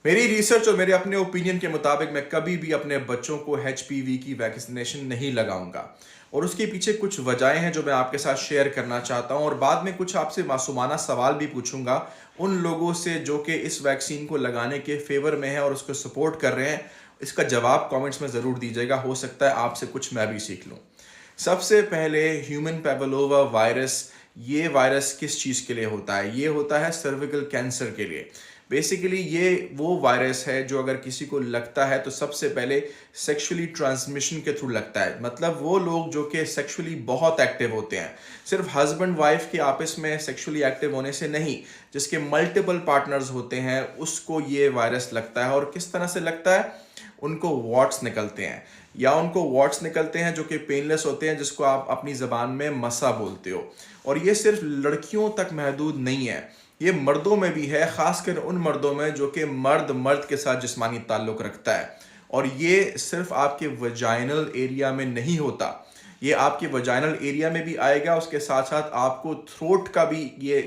मेरी रिसर्च और मेरे अपने ओपिनियन के मुताबिक मैं कभी भी अपने बच्चों को एचपीवी की वैक्सीनेशन नहीं लगाऊंगा। और उसके पीछे कुछ वजहें हैं जो मैं आपके साथ शेयर करना चाहता हूं, और बाद में कुछ आपसे मासूमाना सवाल भी पूछूंगा उन लोगों से जो कि इस वैक्सीन को लगाने के फेवर में है और उसको सपोर्ट कर रहे हैं। इसका जवाब कमेंट्स में ज़रूर दीजिएगा, हो सकता है आपसे कुछ मैं भी सीख लूँ। सबसे पहले ह्यूमन पेपिलोमा वायरस, ये वायरस किस चीज़ के लिए होता है? ये होता है सर्विकल कैंसर के लिए। बेसिकली ये वो वायरस है जो अगर किसी को लगता है तो सबसे पहले सेक्सुअली ट्रांसमिशन के थ्रू लगता है। मतलब वो लोग जो कि सेक्सुअली बहुत एक्टिव होते हैं, सिर्फ हस्बैंड वाइफ के आपस में सेक्सुअली एक्टिव होने से नहीं, जिसके मल्टीपल पार्टनर्स होते हैं उसको ये वायरस लगता है। और किस तरह से लगता है? उनको वॉट्स निकलते हैं, या उनको वॉट्स निकलते हैं जो कि पेनलेस होते हैं, जिसको आप अपनी ज़बान में मसा बोलते हो। और ये सिर्फ लड़कियों तक महदूद नहीं है, ये मर्दों में भी है, खासकर उन मर्दों में जो कि मर्द मर्द के साथ जिस्मानी ताल्लुक़ रखता है। और ये सिर्फ आपके वजाइनल एरिया में नहीं होता, ये आपके वजाइनल एरिया में भी आएगा, उसके साथ साथ आपको थ्रोट का भी ये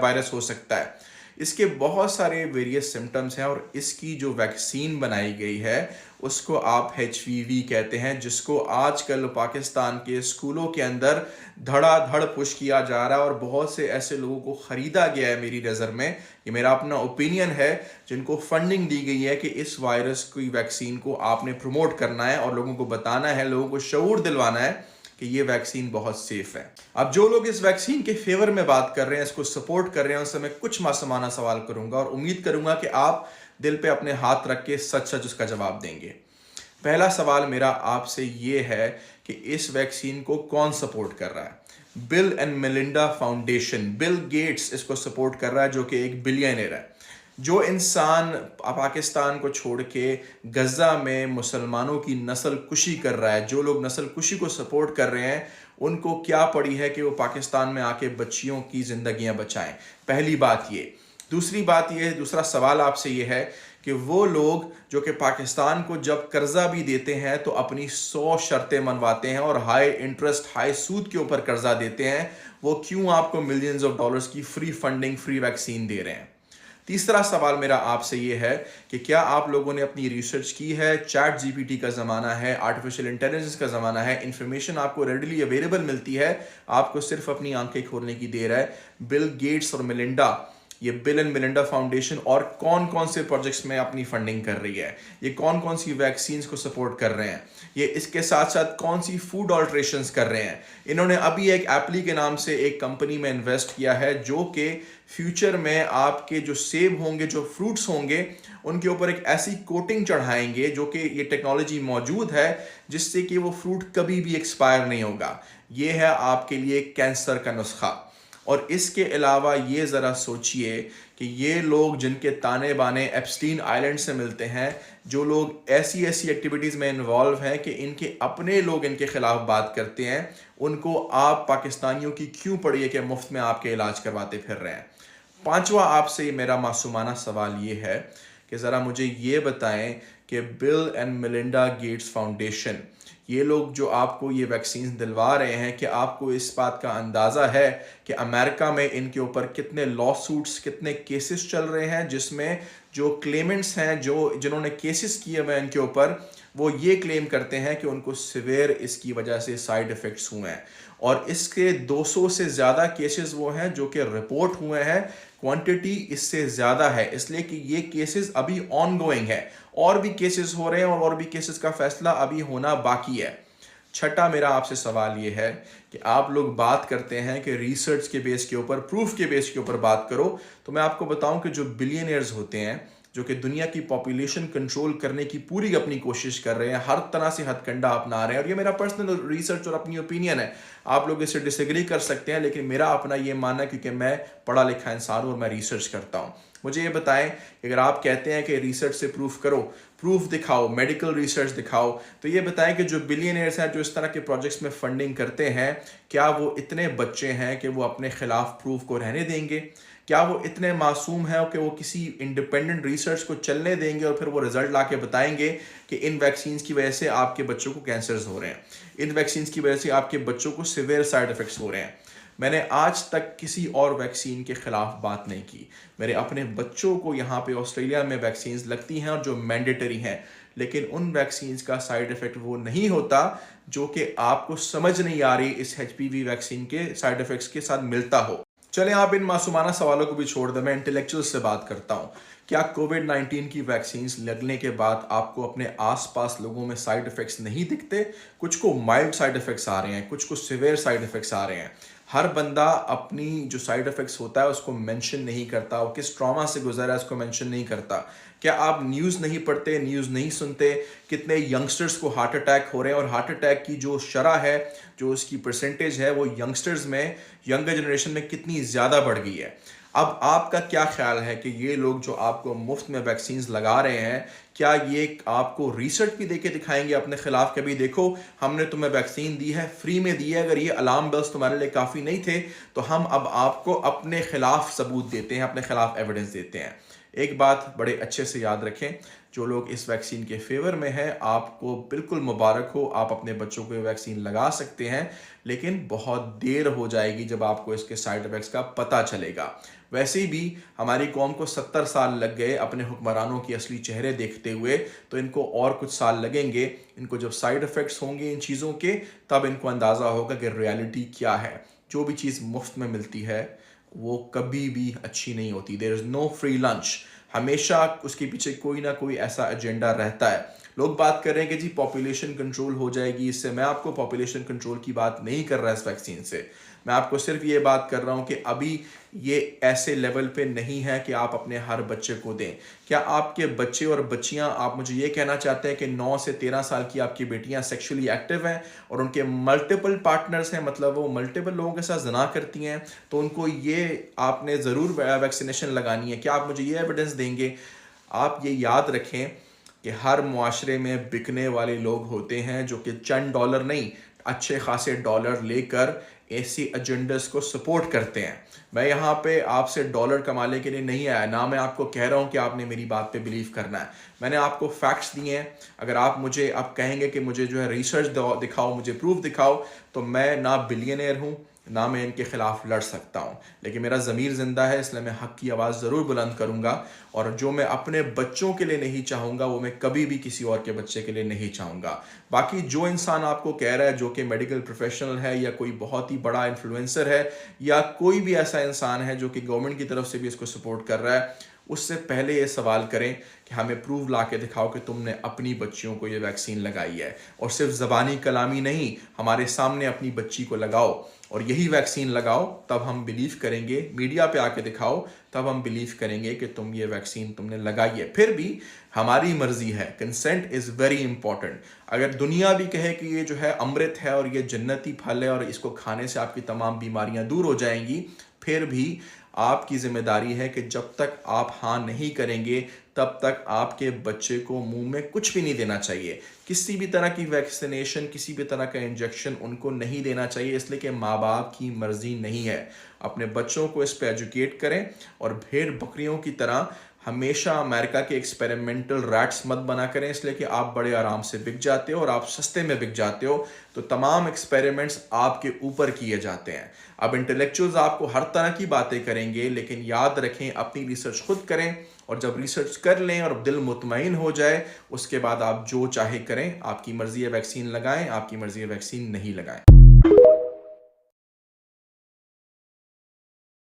वायरस हो सकता है। इसके बहुत सारे वेरियस सिम्टम्स हैं, और इसकी जो वैक्सीन बनाई गई है उसको आप HPV कहते हैं, जिसको आजकल पाकिस्तान के स्कूलों के अंदर धड़ाधड़ पुश किया जा रहा है और बहुत से ऐसे लोगों को ख़रीदा गया है। मेरी नज़र में ये मेरा अपना ओपिनियन है, जिनको फंडिंग दी गई है कि इस वायरस की वैक्सीन को आपने प्रमोट करना है और लोगों को बताना है, लोगों को शऊर दिलवाना है कि ये वैक्सीन बहुत सेफ है। अब जो लोग इस वैक्सीन के फेवर में बात कर रहे हैं, इसको सपोर्ट कर रहे हैं, उनसे मैं कुछ मासूमाना सवाल करूंगा और उम्मीद करूंगा कि आप दिल पे अपने हाथ रख के सच सच उसका जवाब देंगे। पहला सवाल मेरा आपसे ये है कि इस वैक्सीन को कौन सपोर्ट कर रहा है? Bill and Melinda foundation, Bill Gates इसको सपोर्ट कर रहा है, जो कि एक बिलियनर है। जो इंसान पाकिस्तान को छोड़ के गज़ा में मुसलमानों की नस्ल कुशी कर रहा है, जो लोग नस्ल कुशी को सपोर्ट कर रहे हैं, उनको क्या पड़ी है कि वो पाकिस्तान में आके बच्चियों की ज़िंदगियां बचाएं? पहली बात ये। दूसरी बात ये, दूसरा सवाल आपसे ये है कि वो लोग जो कि पाकिस्तान को जब कर्जा भी देते हैं तो अपनी 100 शर्तें मनवाते हैं और हाई इंटरेस्ट, हाई सूद के ऊपर कर्जा देते हैं, वो क्यों आपको मिलियंस ऑफ डॉलर्स की फ्री फंडिंग, फ्री वैक्सीन दे रहे हैं? तीसरा सवाल मेरा आपसे ये है कि क्या आप लोगों ने अपनी रिसर्च की है? चैट जीपीटी का ज़माना है, आर्टिफिशियल इंटेलिजेंस का ज़माना है, इंफॉर्मेशन आपको रेडली अवेलेबल मिलती है, आपको सिर्फ अपनी आंखें खोलने की देर है। बिल गेट्स और मेलिंडा, ये बिल एंड मेलिंडा फाउंडेशन और कौन कौन से प्रोजेक्ट्स में अपनी फंडिंग कर रही है, ये कौन कौन सी वैक्सीन्स को सपोर्ट कर रहे हैं, ये इसके साथ साथ कौन सी फूड ऑल्ट्रेशंस कर रहे हैं। इन्होंने अभी एक एप्ली के नाम से एक कंपनी में इन्वेस्ट किया है, जो कि फ्यूचर में आपके जो सेब होंगे, जो फ्रूट्स होंगे, उनके ऊपर एक ऐसी कोटिंग चढ़ाएंगे, जो कि ये टेक्नोलॉजी मौजूद है, जिससे कि वो फ्रूट कभी भी एक्सपायर नहीं होगा। ये है आपके लिए कैंसर का नुस्खा। और इसके अलावा ये ज़रा सोचिए कि ये लोग जिनके ताने बाने एप्स्टीन आइलैंड से मिलते हैं, जो लोग ऐसी ऐसी एक्टिविटीज़ में इन्वॉल्व हैं कि इनके अपने लोग इनके ख़िलाफ़ बात करते हैं, उनको आप पाकिस्तानियों की क्यों पड़ी है कि मुफ्त में आपके इलाज करवाते फिर रहे हैं? पांचवा आपसे मेरा मासूमाना सवाल ये है कि ज़रा मुझे ये बताएं कि bill and Melinda Gates foundation, ये लोग जो आपको ये वैक्सीन दिलवा रहे हैं, कि आपको इस बात का अंदाज़ा है कि अमेरिका में इनके ऊपर कितने लॉ सूट्स, कितने केसेस चल रहे हैं, जिसमें जो क्लेमेंट्स हैं, जो जिन्होंने केसेस किए हुए हैं इनके ऊपर, वो ये क्लेम करते हैं कि उनको सिवियर इसकी वजह से साइड इफ़ेक्ट्स हुए हैं। और इसके 200 से ज़्यादा केसेस वो हैं जो कि रिपोर्ट हुए हैं, क्वांटिटी इससे ज़्यादा है, इसलिए कि ये केसेस अभी ऑन गोइंग है, और भी केसेस हो रहे हैं और भी केसेस का फैसला अभी होना बाकी है। छठा मेरा आपसे सवाल ये है कि आप लोग बात करते हैं कि रिसर्च के बेस के ऊपर, प्रूफ के बेस के ऊपर बात करो, तो मैं आपको बताऊं कि जो बिलियनियर्स होते हैं, जो कि दुनिया की पॉपुलेशन कंट्रोल करने की पूरी अपनी कोशिश कर रहे हैं, हर तरह से हथकंडा अपना रहे हैं, और ये मेरा पर्सनल रिसर्च और अपनी ओपिनियन है, आप लोग इससे डिसएग्री कर सकते हैं, लेकिन मेरा अपना ये मानना है, क्योंकि मैं पढ़ा लिखा इंसान हूँ और मैं रिसर्च करता हूँ। मुझे ये बताएं कि अगर आप कहते हैं कि रिसर्च से प्रूफ करो, प्रूफ दिखाओ, मेडिकल रिसर्च दिखाओ, तो ये बताएं कि जो बिलियनियर्स हैं, जो इस तरह के प्रोजेक्ट्स में फंडिंग करते हैं, क्या वो इतने बच्चे हैं कि वो अपने खिलाफ प्रूफ को रहने देंगे? क्या वो इतने मासूम हैं कि वो किसी इंडिपेंडेंट रिसर्च को चलने देंगे और फिर वो रिजल्ट ला के बताएंगे कि इन वैक्सीन्स की वजह से आपके बच्चों को कैंसर्स हो रहे हैं, इन वैक्सीन्स की वजह से आपके बच्चों को सिवियर साइड इफेक्ट्स हो रहे हैं? मैंने आज तक किसी और वैक्सीन के खिलाफ बात नहीं की। मेरे अपने बच्चों को यहाँ पे ऑस्ट्रेलिया में वैक्सीन्स लगती हैं और जो मैंडेटरी हैं, लेकिन उन वैक्सीन्स का साइड इफेक्ट वो नहीं होता जो कि आपको समझ नहीं आ रही इस एचपीवी वैक्सीन के साइड इफेक्ट्स के साथ मिलता हो। चलें, आप इन मासूमाना सवालों को भी छोड़ दें, मैं इंटेलेक्चुअल से बात करता हूँ। क्या कोविड-19 की वैक्सीन्स लगने के बाद आपको अपने आसपास लोगों में साइड इफेक्ट्स नहीं दिखते? कुछ को माइल्ड साइड इफेक्ट्स आ रहे हैं, कुछ को सिवियर साइड इफेक्ट्स आ रहे हैं। हर बंदा अपनी जो साइड इफेक्ट्स होता है उसको मेंशन नहीं करता, वो किस ट्रॉमा से गुजरा है उसको मेंशन नहीं करता। क्या आप न्यूज़ नहीं पढ़ते, न्यूज़ नहीं सुनते? कितने यंगस्टर्स को हार्ट अटैक हो रहे हैं, और हार्ट अटैक की जो शरह है, जो उसकी परसेंटेज है, वो यंगस्टर्स में, यंगर जनरेशन में कितनी ज़्यादा बढ़ गई है। अब आपका क्या ख्याल है कि ये लोग जो आपको मुफ्त में वैक्सीन्स लगा रहे हैं, क्या ये आपको रिसर्च भी देके दिखाएंगे अपने खिलाफ? कभी देखो, हमने तुम्हें वैक्सीन दी है, फ्री में दी है, अगर ये अलार्म बेल्स तुम्हारे लिए काफ़ी नहीं थे तो हम अब आपको अपने खिलाफ सबूत देते हैं, अपने खिलाफ एविडेंस देते हैं। एक बात बड़े अच्छे से याद रखें, जो लोग इस वैक्सीन के फेवर में हैं, आपको बिल्कुल मुबारक हो, आप अपने बच्चों को ये वैक्सीन लगा सकते हैं, लेकिन बहुत देर हो जाएगी जब आपको इसके साइड इफेक्ट्स का पता चलेगा। वैसे भी हमारी कौम को 70 साल लग गए अपने हुक्मरानों की असली चेहरे देखते हुए, तो इनको और कुछ साल लगेंगे। इनको जब साइड इफेक्ट्स होंगे इन चीज़ों के, तब इनको अंदाज़ा होगा कि रियलिटी क्या है। जो भी चीज़ मुफ्त में मिलती है वो कभी भी अच्छी नहीं होती। There is no free lunch, हमेशा उसके पीछे कोई ना कोई ऐसा एजेंडा रहता है। लोग बात कर रहे हैं कि जी पॉपुलेशन कंट्रोल हो जाएगी इससे। मैं आपको पॉपुलेशन कंट्रोल की बात नहीं कर रहा इस वैक्सीन से। मैं आपको सिर्फ ये बात कर रहा हूँ कि अभी ये ऐसे लेवल पे नहीं है कि आप अपने हर बच्चे को दें। क्या आपके बच्चे और बच्चियां, आप मुझे ये कहना चाहते हैं कि 9 से 13 साल की आपकी बेटियां सेक्सुअली एक्टिव हैं और उनके मल्टीपल पार्टनर्स हैं, मतलब वो मल्टीपल लोगों के साथ ज़िना करती हैं, तो उनको ये आपने ज़रूर वैक्सीनेशन लगानी है? क्या आप मुझे ये एविडेंस देंगे? आप ये याद रखें कि हर मुआशरे में बिकने वाले लोग होते हैं जो कि चंद डॉलर नहीं, अच्छे खासे डॉलर लेकर ऐसी एजेंडस को सपोर्ट करते हैं। मैं यहाँ पे आपसे डॉलर कमाने के लिए नहीं आया, ना मैं आपको कह रहा हूँ कि आपने मेरी बात पे बिलीव करना है। मैंने आपको फैक्ट्स दिए हैं। अगर आप मुझे अब कहेंगे कि मुझे जो है रिसर्च दिखाओ, मुझे प्रूफ दिखाओ, तो मैं ना बिलियनियर हूँ, ना मैं इनके खिलाफ लड़ सकता हूँ, लेकिन मेरा ज़मीर ज़िंदा है, इसलिए मैं हक़ की आवाज़ ज़रूर बुलंद करूँगा। और जो मैं अपने बच्चों के लिए नहीं चाहूँगा, वो मैं कभी भी किसी और के बच्चे के लिए नहीं चाहूँगा। बाकी जो इंसान आपको कह रहा है, जो कि मेडिकल प्रोफेशनल है या कोई बहुत ही बड़ा इन्फ्लुएंसर है या कोई भी ऐसा इंसान है जो कि गवर्नमेंट की तरफ से भी इसको सपोर्ट कर रहा है, उससे पहले ये सवाल करें कि हमें प्रूव ला के दिखाओ कि तुमने अपनी बच्चियों को ये वैक्सीन लगाई है। और सिर्फ ज़बानी कलामी नहीं, हमारे सामने अपनी बच्ची को लगाओ और यही वैक्सीन लगाओ, तब हम बिलीव करेंगे। मीडिया पे आके दिखाओ, तब हम बिलीव करेंगे कि तुम ये वैक्सीन तुमने लगाई है। फिर भी हमारी मर्जी है, कंसेंट इज़ वेरी इंपॉर्टेंट। अगर दुनिया भी कहे कि ये जो है अमृत है और ये जन्नती फल है और इसको खाने से आपकी तमाम बीमारियां दूर हो जाएंगी, फिर भी आपकी जिम्मेदारी है कि जब तक आप हाँ नहीं करेंगे, तब तक आपके बच्चे को मुंह में कुछ भी नहीं देना चाहिए। किसी भी तरह की वैक्सीनेशन, किसी भी तरह का इंजेक्शन उनको नहीं देना चाहिए, इसलिए कि माँ बाप की मर्जी नहीं है। अपने बच्चों को इस पर एजुकेट करें और भेड़ बकरियों की तरह हमेशा अमेरिका के एक्सपेरिमेंटल रैट्स मत बना करें, इसलिए कि आप बड़े आराम से बिक जाते हो और आप सस्ते में बिक जाते हो, तो तमाम एक्सपेरिमेंट्स आपके ऊपर किए जाते हैं। अब इंटेलेक्चुअल्स आपको हर तरह की बातें करेंगे, लेकिन याद रखें अपनी रिसर्च खुद करें, और जब रिसर्च कर लें और दिल मुतमईन हो जाए, उसके बाद आप जो चाहे करें। आपकी मर्जी है वैक्सीन लगाएं, आपकी मर्जी है वैक्सीन नहीं लगाएं।